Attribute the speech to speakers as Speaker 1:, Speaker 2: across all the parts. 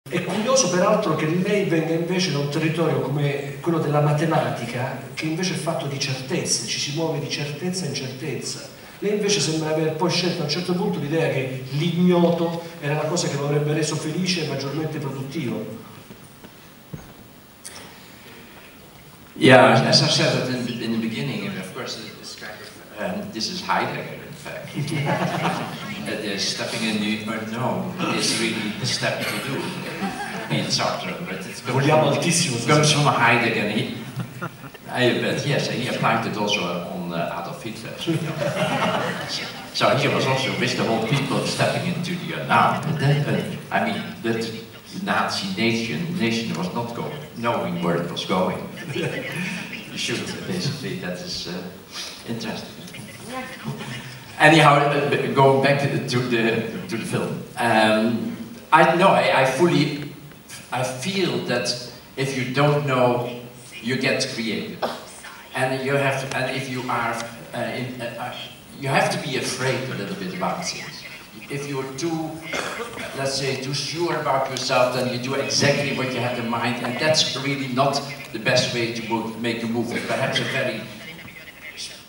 Speaker 1: È curioso peraltro che lei venga invece da un territorio come quello della matematica, che invece è fatto di certezze, ci si muove di certezza in certezza. Lei invece sembra aver poi scelto a un certo punto l'idea che l'ignoto era la cosa che lo avrebbe reso felice e maggiormente produttivo.
Speaker 2: Yeah, as I said in the beginning, of course, it's kind of, this is Heidegger, in fact. Stepping in the unknown is really the step to do. In Sartre, but it comes from Heidegger. But yes, he applied it also on Adolf Hitler. So he was also with the whole people stepping into the unknown. I mean, that Nazi nation was not knowing where it was going. You should, basically, that is interesting. Anyhow, going back to the film, I feel that if you don't know, you get creative, and you have to, and if you are, you have to be afraid a little bit about things. If you're too, let's say, too sure about yourself, then you do exactly what you have in mind, and that's really not the best way to make a movie. Perhaps a very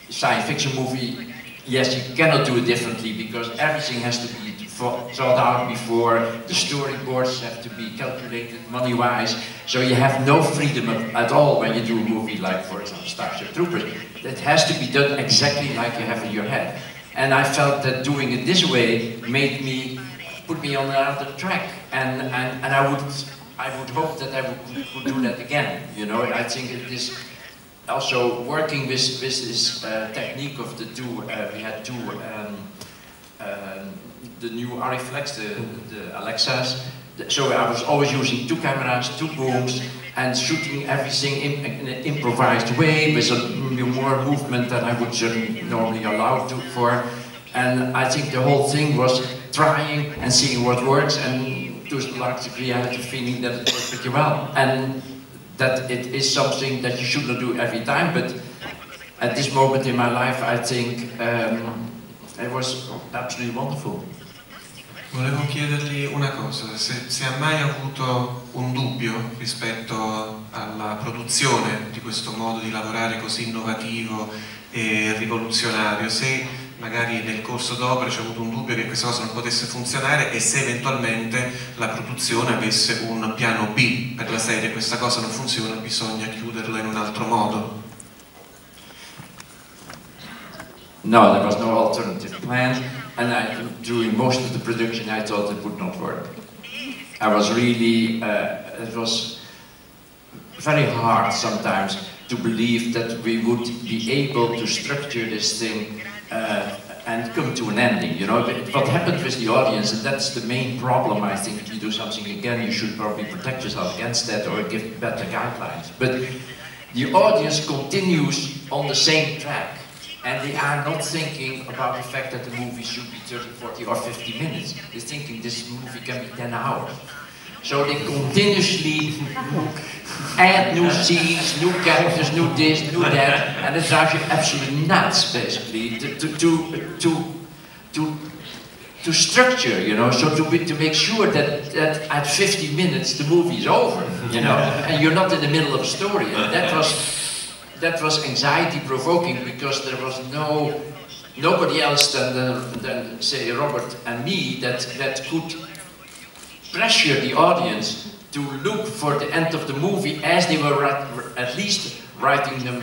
Speaker 2: science fiction movie, yes, you cannot do it differently because everything has to be thought out before, the storyboards have to be calculated money-wise, so you have no freedom at all when you do a movie like, for example, Starship Troopers. It has to be done exactly like you have in your head. And I felt that doing it this way put me on another track, and I would hope that I could do that again. You know, I think it is also working with this technique of the two. We had two. The new Ariflex, the Alexas. So I was always using two cameras, two booms, and shooting everything in an improvised way with a more movement than I would normally allow for. And I think the whole thing was trying and seeing what works, and to a large degree I had the feeling that it worked pretty well. And that it is something that you should not do every time, but at this moment in my life I think it was absolutely wonderful.
Speaker 3: Volevo chiedergli una cosa, se ha mai avuto un dubbio rispetto alla produzione di questo modo di lavorare così innovativo e rivoluzionario, se magari nel corso d'opera c'è avuto un dubbio che questa cosa non potesse funzionare e se eventualmente la produzione avesse un piano B per la serie, questa cosa non funziona, bisogna chiuderla in un altro modo.
Speaker 2: No, there was no alternative plan, and during most of the production I thought it would not work. I was really, it was very hard sometimes to believe that we would be able to structure this thing and come to an ending, you know. What happened with the audience, and that's the main problem, I think. If you do something again, you should probably protect yourself against that or give better guidelines. But the audience continues on the same track. And they are not thinking about the fact that the movie should be 30, 40 or 50 minutes. They're thinking this movie can be 10 hours. So they continuously add new scenes, new characters, new this, new that, and it drives you absolutely nuts, basically, to structure, you know, so to make sure that at 50 minutes the movie is over, you know, and you're not in the middle of a story. And that was anxiety-provoking because there was nobody else than say Robert and me that could pressure the audience to look for the end of the movie as they were at least writing them,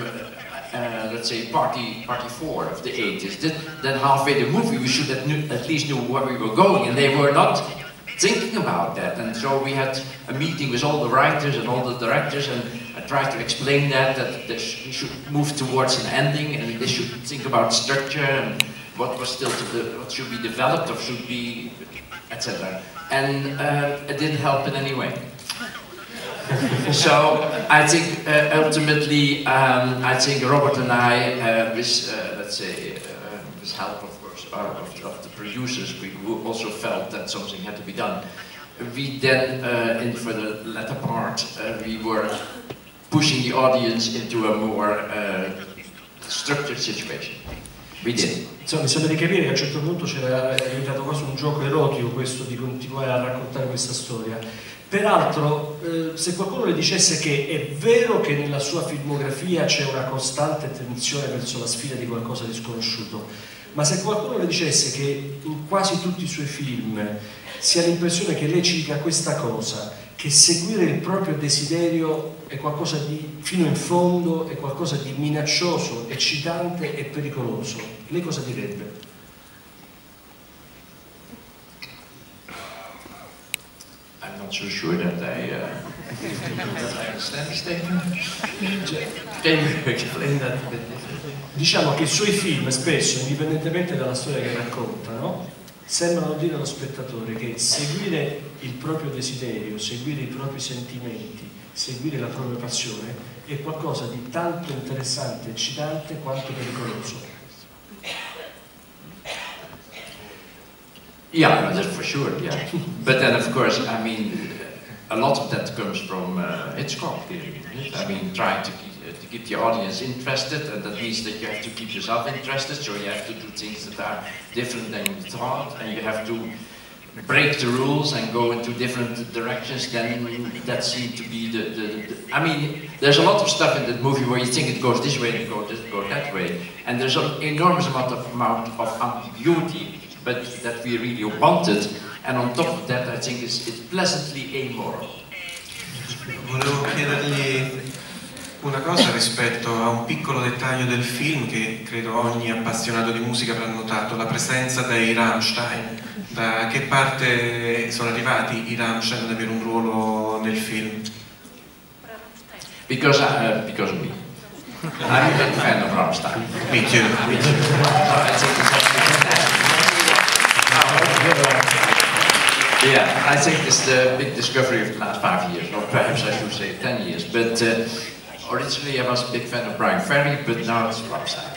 Speaker 2: let's say, party 4 of the 80s. Then halfway the movie we should at least know where we were going, and they were not thinking about that. And so we had a meeting with all the writers and all the directors, and I tried to explain that we should move towards an ending, and they should think about structure and what was still what should be developed or should be, etc. And it didn't help in any way. So I think ultimately, I think Robert and I, with let's say, with help of course of the producers, we also felt that something had to be done. We then, for the latter part, we were pushing the audience into a more structured situation. We did.
Speaker 1: Insomma, mi sembra di capire che a un certo punto c'era diventato quasi un gioco erotico questo di continuare a raccontare questa storia. Peraltro, se qualcuno le dicesse che è vero che nella sua filmografia c'è una costante tendenza verso la sfida di qualcosa di sconosciuto, ma se qualcuno le dicesse che in quasi tutti i suoi film si ha l'impressione che lei ci dica questa cosa, che seguire il proprio desiderio è qualcosa di fino in fondo, è qualcosa di minaccioso, eccitante e pericoloso, lei cosa direbbe?
Speaker 2: I'm not so sure that I understand the statement. Can you explain that a bit?
Speaker 1: Diciamo che i suoi film spesso, indipendentemente dalla storia che raccontano, sembrano dire allo spettatore che seguire il proprio desiderio, seguire i propri sentimenti, seguire la propria passione è qualcosa di tanto interessante, eccitante quanto pericoloso.
Speaker 2: Yeah, that's for sure, yeah. But then, of course, I mean, a lot of that comes from Hitchcock theory. I mean, trying to keep the audience interested, and that means that you have to keep yourself interested, so you have to do things that are different than you thought, and you have to break the rules and go into different directions. Then that seemed to be I mean, there's a lot of stuff in that movie where you think it goes this way and it goes that way, and there's an enormous amount of ambiguity, but that we really wanted, and on top of that I think it's pleasantly amoral.
Speaker 3: Volevo chiedergli una cosa rispetto a un piccolo dettaglio del film che credo ogni appassionato di musica avrà notato, la presenza dei Rammstein. Da che parte sono arrivati i Rammstein ad avere un ruolo nel film?
Speaker 2: Because of me. I'm a big fan of Rammstein.
Speaker 3: Me too. Me too.
Speaker 2: Yeah, I think it's the big discovery of the last 5 years, or perhaps I should say 10 years. But originally I was a big fan of Brian Ferry, but now it's Rammstein.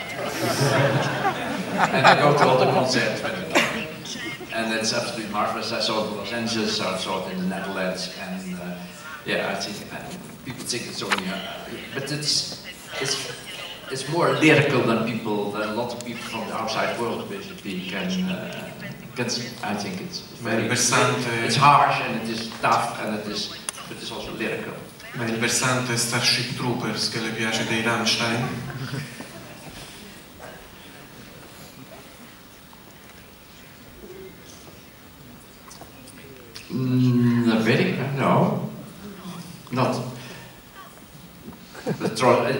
Speaker 2: And I go to all the concerts when they're done. And it's absolutely marvelous. I saw it in Los Angeles, I saw it in the Netherlands, and yeah, I think people think it's only, but it's more lyrical than a lot of people from the outside world basically can see. I think it's very, it's harsh and it is tough and but it's also lyrical.
Speaker 3: Ma il versante Starship Troopers che le piace dei Rammstein?
Speaker 2: Not really, no. Not.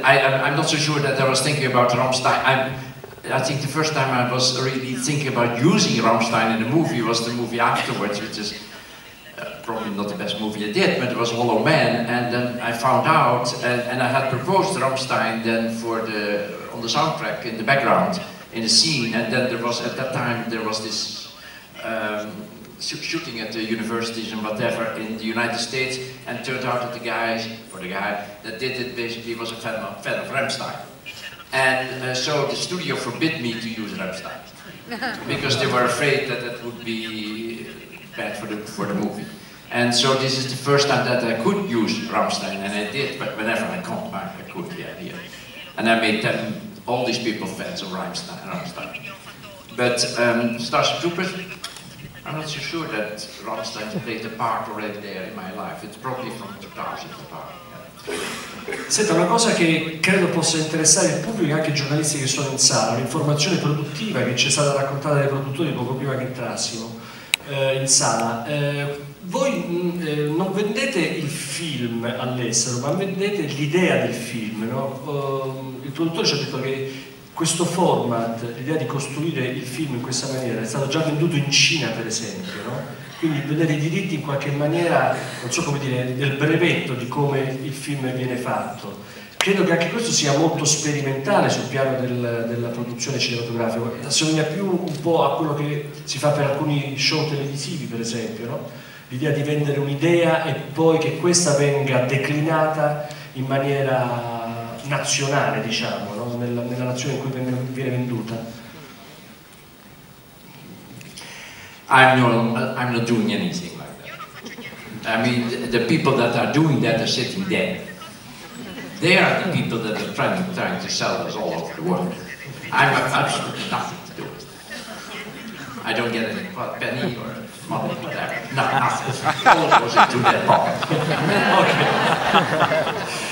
Speaker 2: I'm not so sure that I was thinking about Rammstein. I think the first time I was really thinking about using Rammstein in a movie was the movie afterwards, which is probably not the best movie I did, but it was Hollow Man, and then I found out, and I had proposed Rammstein then on the soundtrack in the background, in the scene, and then there was, at that time, there was this shooting at the universities and whatever in the United States, and it turned out that the guy that did it basically was a fan of Rammstein. And so the studio forbid me to use Rammstein, because they were afraid that that would be bad for the movie. And so this is the first time that I could use Rammstein, and I did, but whenever I come back I could, yeah, here. And I made all these people fans of Rammstein. But Starship Troopers, I'm not so sure that Rammstein played a part already there in my life. It's probably from 2000 about.
Speaker 1: Senta, una cosa che credo possa interessare il pubblico e anche i giornalisti che sono in sala, un'informazione produttiva che ci è stata raccontata dai produttori poco prima che entrassimo in sala. Voi non vendete il film all'estero, ma vendete l'idea del film, no? Il produttore ci ha detto che questo format, l'idea di costruire il film in questa maniera, è stato già venduto in Cina, per esempio, no? Quindi vedere i diritti in qualche maniera, non so come dire, del brevetto di come il film viene fatto. Credo che anche questo sia molto sperimentale sul piano della produzione cinematografica, assomiglia più un po' a quello che si fa per alcuni show televisivi, per esempio, no? L'idea di vendere un'idea e poi che questa venga declinata in maniera nazionale, diciamo, no? nella nazione in cui viene venduta.
Speaker 2: I'm not doing anything like that. I mean, the people that are doing that are sitting there. They are the people that are trying to sell us all over the world. I have absolutely nothing to do with it. I don't get any penny or money there. No, nothing. All goes into their pocket.
Speaker 1: Okay.